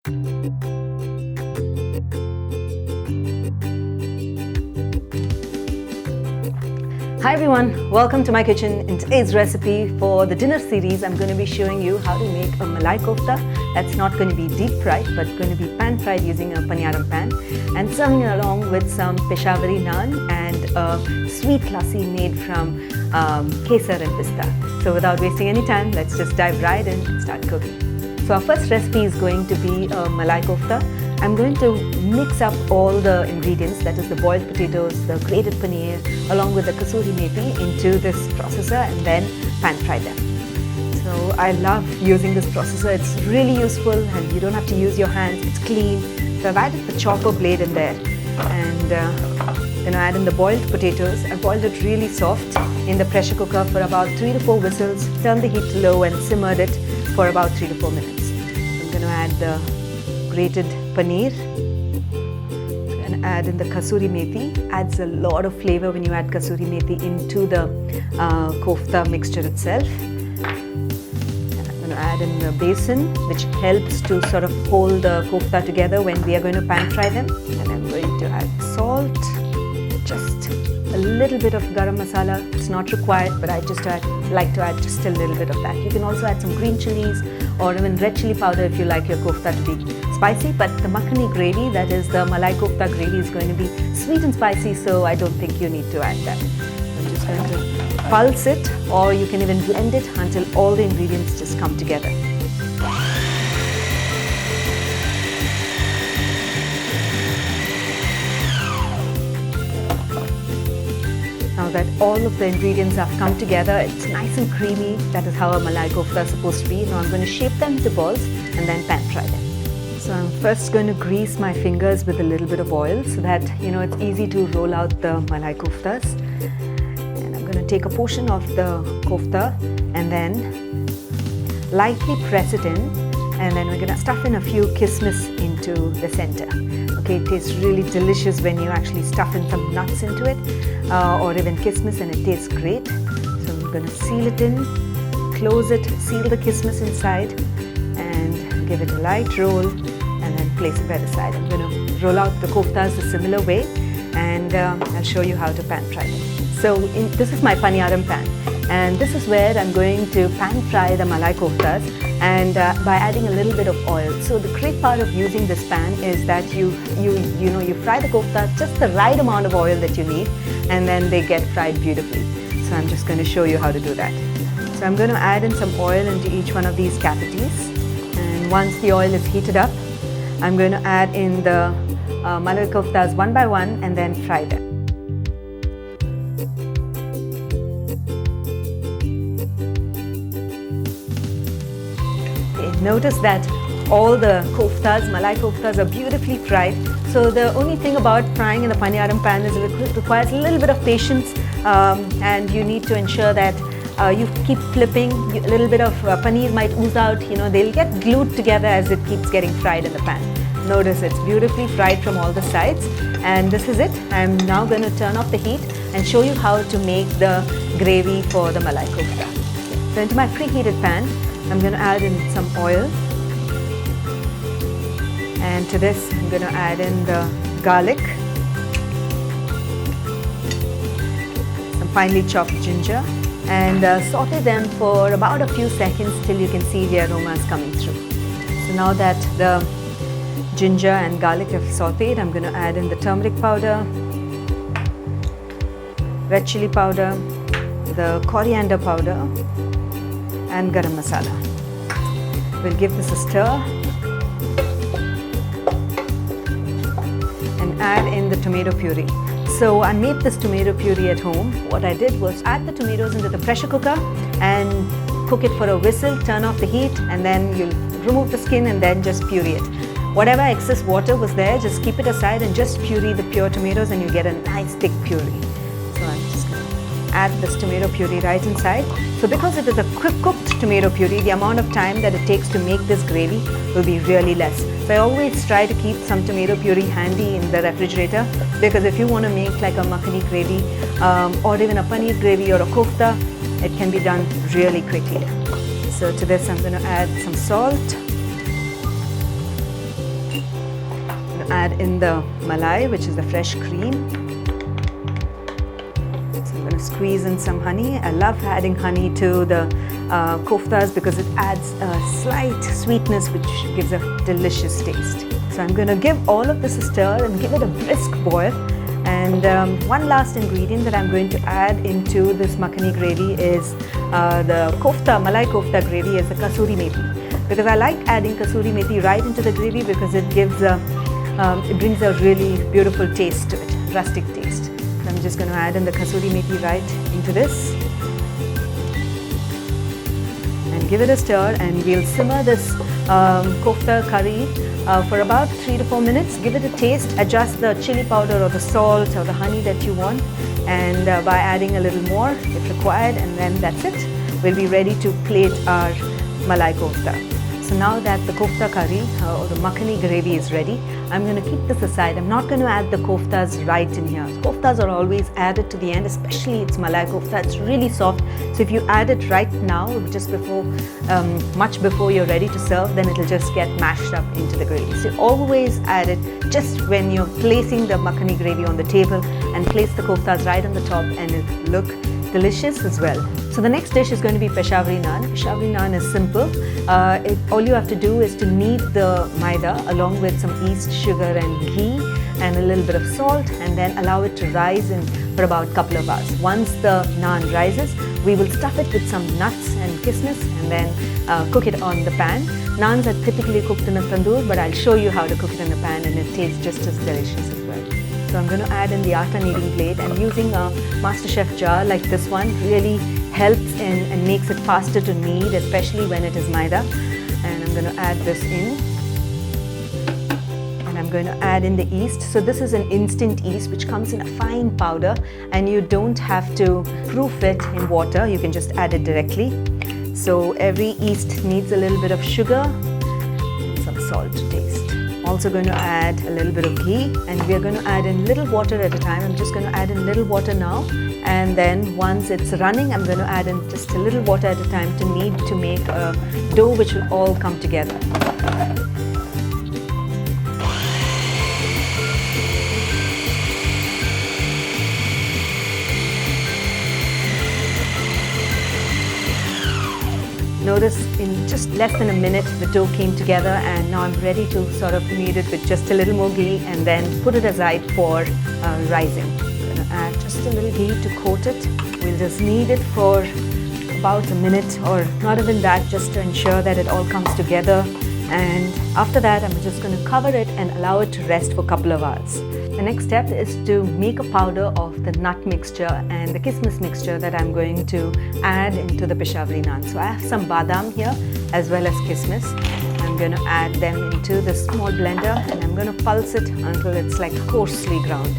Hi everyone, welcome to my kitchen. In today's recipe for the dinner series, I'm going to be showing you how to make a Malai Kofta that's not going to be deep fried but going to be pan fried using a paniyaram pan, and serving it along with some Peshawari Naan and a sweet lassi made from Kesar and Pista. So without wasting any time, let's just dive right in and start cooking. So our first recipe is going to be a Malai Kofta. I'm going to mix up all the ingredients, that is the boiled potatoes, the grated paneer, along with the kasuri methi into this processor and then pan fry them. So I love using this processor. It's really useful and you don't have to use your hands. It's clean. So I've added the chopper blade in there, and then I add in the boiled potatoes. I boiled it really soft in the pressure cooker for about 3 to 4 whistles. Turned the heat to low and simmered it for about 3 to 4 minutes. I'm going to add the grated paneer and add in the kasuri methi. Adds a lot of flavor when you add kasuri methi into the kofta mixture itself. And I'm going to add in the besan, which helps to sort of hold the kofta together when we are going to pan fry them. And I'm going to add salt, just a little bit of garam masala. It's not required, but I just like to add just a little bit of that. You can also add some green chilies or even red chili powder if you like your kofta to be spicy, but the makhani gravy, that is the Malai Kofta gravy, is going to be sweet and spicy, so I don't think you need to add that. I'm just going to pulse it, or you can even blend it until all the ingredients just come together. Now that all of the ingredients have come together, it's nice and creamy. That is how a Malai Kofta is supposed to be. Now I'm going to shape them into balls and then pan fry them. So I'm first going to grease my fingers with a little bit of oil so that it's easy to roll out the Malai Koftas. And I'm going to take a portion of the kofta and then lightly press it in, and then we're going to stuff in a few kismis into the center. Okay, it tastes really delicious when you actually stuff in some nuts into it, or even kismis, and it tastes great. So I'm going to seal it in, close it, seal the kismis inside, and give it a light roll, and then place it by the side. I'm going to roll out the koftas a similar way, and I'll show you how to pan fry them. So this is my paniyaram pan, and this is where I'm going to pan fry the Malai Koftas, and by adding a little bit of oil. So the great part of using this pan is that you fry the kofta just the right amount of oil that you need, and then they get fried beautifully. So I'm just going to show you how to do that. So I'm going to add in some oil into each one of these cavities, and once the oil is heated up, I'm going to add in the Malai Koftas one by one and then fry them. Notice that all the koftas, Malai Koftas, are beautifully fried. So the only thing about frying in the paniyaram pan is it requires a little bit of patience, and you need to ensure that you keep flipping. A little bit of paneer might ooze out, they'll get glued together as it keeps getting fried in the pan. Notice it's beautifully fried from all the sides, and this is it. I'm now going to turn off the heat and show you how to make the gravy for the Malai Kofta. So into my preheated pan, I'm going to add in some oil, and to this I'm going to add in the garlic, some finely chopped ginger, and saute them for about a few seconds till you can see the aromas coming through. So now that the ginger and garlic have sauteed, I'm going to add in the turmeric powder, red chili powder, the coriander powder, and garam masala. We'll give this a stir and add in the tomato puree. So I made this tomato puree at home. What I did was add the tomatoes into the pressure cooker and cook it for a whistle, turn off the heat, and then you'll remove the skin and then just puree it. Whatever excess water was there, just keep it aside and just puree the pure tomatoes, and you get a nice thick puree. So I'm just going to add this tomato puree right inside. So because it is a quick-cooked tomato puree, the amount of time that it takes to make this gravy will be really less. So I always try to keep some tomato puree handy in the refrigerator, because if you want to make like a makhani gravy or even a paneer gravy or a kofta, it can be done really quickly. So to this I'm going to add some salt, add in the malai, which is the fresh cream. So I'm going to squeeze in some honey. I love adding honey to the koftas because it adds a slight sweetness which gives a delicious taste. So I'm going to give all of this a stir and give it a brisk boil. And one last ingredient that I'm going to add into this makhani gravy is the kofta, Malai Kofta gravy, is the kasuri methi. Because I like adding kasuri methi right into the gravy because it gives it brings a really beautiful taste to it, rustic taste. So I'm just going to add in the kasuri methi right into this and give it a stir, and we'll simmer this kofta curry for about 3 to 4 minutes. Give it a taste, adjust the chili powder or the salt or the honey that you want, and by adding a little more if required, and then that's it. We'll be ready to plate our Malai Kofta. So now that the kofta curry or the makhani gravy is ready, I'm going to keep this aside. I'm not going to add the koftas right in here. Koftas are always added to the end, especially it's Malai Kofta. It's really soft. So if you add it right now, just before, much before you're ready to serve, then it'll just get mashed up into the gravy. So always add it just when you're placing the makhani gravy on the table, and place the koftas right on the top, and it'll look delicious as well. So the next dish is going to be Peshawari Naan. Peshawari Naan is simple. All you have to do is to knead the maida along with some yeast, sugar and ghee and a little bit of salt, and then allow it to rise for about a couple of hours. Once the naan rises, we will stuff it with some nuts and kismis and then cook it on the pan. Naans are typically cooked in a tandoor, but I'll show you how to cook it in the pan, and it tastes just as delicious as well. So I'm going to add in the atta kneading blade, and using a MasterChef jar like this one really helps and makes it faster to knead, especially when it is maida. And I'm going to add this in, and I'm going to add in the yeast. So this is an instant yeast which comes in a fine powder, and you don't have to proof it in water. You can just add it directly. So every yeast needs a little bit of sugar and some salt to taste. Also going to add a little bit of ghee, and we are going to add in little water at a time. I'm just going to add in little water now, and then once it's running, I'm going to add in just a little water at a time to knead to make a dough which will all come together. Notice in just less than a minute the dough came together, and now I'm ready to sort of knead it with just a little more ghee and then put it aside for rising. I'm going to add just a little ghee to coat it. We'll just knead it for about a minute, or not even that, just to ensure that it all comes together. And after that, I'm just going to cover it and allow it to rest for a couple of hours. The next step is to make a powder of the nut mixture and the kismis mixture that I'm going to add into the Peshawari Naan. So I have some badam here as well as kismis. I'm going to add them into the small blender, and I'm going to pulse it until it's like coarsely ground.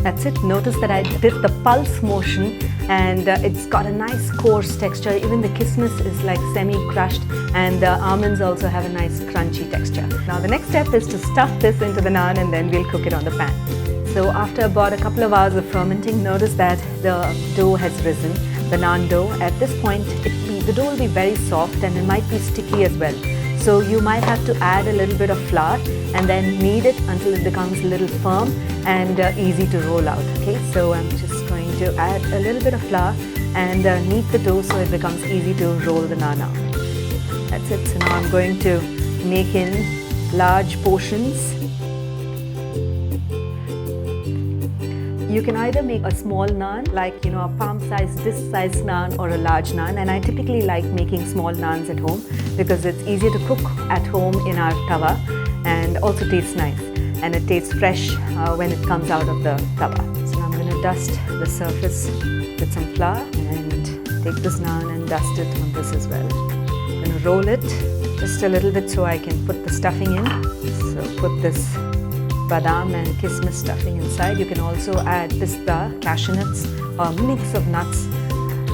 That's it. Notice that I did the pulse motion, and it's got a nice coarse texture. Even the kismis is like semi-crushed, and the almonds also have a nice crunchy texture. Now the next step is to stuff this into the naan, and then we'll cook it on the pan. So after about a couple of hours of fermenting, notice that the dough has risen, the naan dough. At this point, the dough will be very soft, and it might be sticky as well. So you might have to add a little bit of flour and then knead it until it becomes a little firm and easy to roll out. Okay, so I'm just going to add a little bit of flour and knead the dough so it becomes easy to roll the naan out. That's it. So now I'm going to make in large portions. You can either make a small naan, like a palm-sized, disc-sized naan, or a large naan. And I typically like making small naans at home because it's easier to cook at home in our tawa, and also tastes nice. And it tastes fresh when it comes out of the tawa. So now I'm going to dust the surface with some flour and take this naan and dust it on this as well. I'm going to roll it just a little bit so I can put the stuffing in. So put this badam and kismis stuffing inside. You can also add pista, cashew nuts, or a mix of nuts,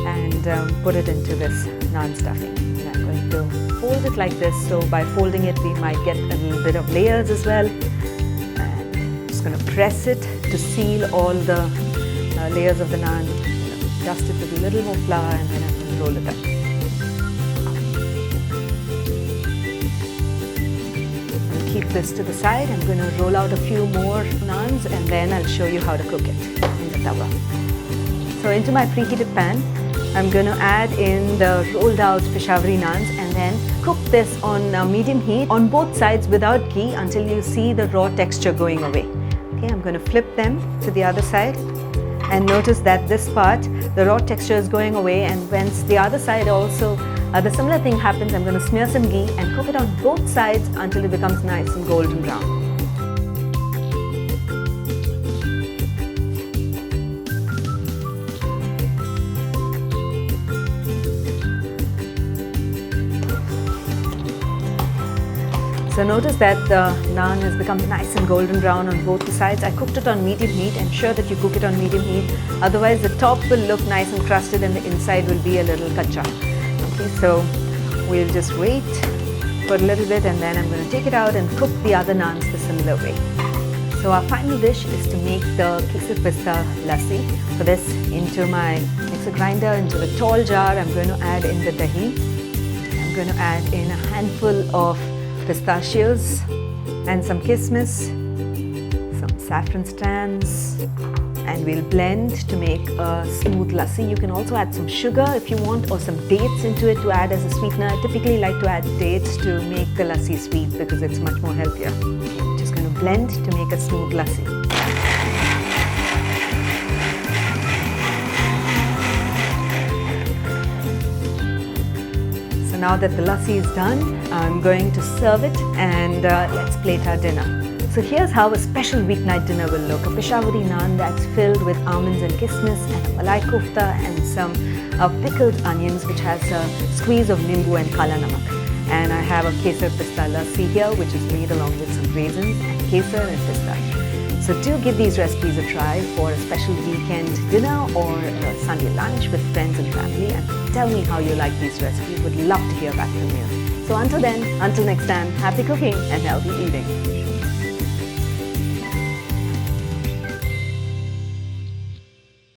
and put it into this naan stuffing. And I'm going to fold it like this. So by folding it, we might get a little bit of layers as well. And I'm just going to press it to seal all the layers of the naan. Dust it with a little more flour, and then I'm going to roll it up. this to the side. I'm going to roll out a few more naans and then I'll show you how to cook it in the tawa. So into my preheated pan, I'm going to add in the rolled out Peshawari naans and then cook this on medium heat on both sides without ghee until you see the raw texture going away. Okay, I'm going to flip them to the other side and notice that this part, the raw texture is going away, and once the other side also, the similar thing happens. I'm going to smear some ghee and cook it on both sides until it becomes nice and golden brown. So notice that the naan has become nice and golden brown on both the sides. I cooked it on medium heat. Ensure that you cook it on medium heat. Otherwise, the top will look nice and crusted and the inside will be a little kacha. Okay, so we'll just wait for a little bit and then I'm going to take it out and cook the other naans the similar way. So our final dish is to make the Kesar Pista Lassi. For this, into my mixer grinder, into the tall jar, I'm going to add in the dahi. I'm going to add in a handful of pistachios and some kismis, some saffron strands, and we'll blend to make a smooth lassi. You can also add some sugar if you want, or some dates into it to add as a sweetener. I typically like to add dates to make the lassi sweet because it's much more healthier. I'm just going to blend to make a smooth lassi. Now that the lassi is done, I'm going to serve it and let's plate our dinner. So here's how a special weeknight dinner will look. A Peshawari Naan that's filled with almonds and kismis, and a Malai Kofta and some pickled onions which has a squeeze of nimbu and kala namak. And I have a Kesar Pista Lassi here which is made along with some raisins and kesar and pistachio. So do give these recipes a try for a special weekend dinner or a Sunday lunch with friends and family, and tell me how you like these recipes. Would love to hear back from you. So until then, until next time, happy cooking and healthy eating.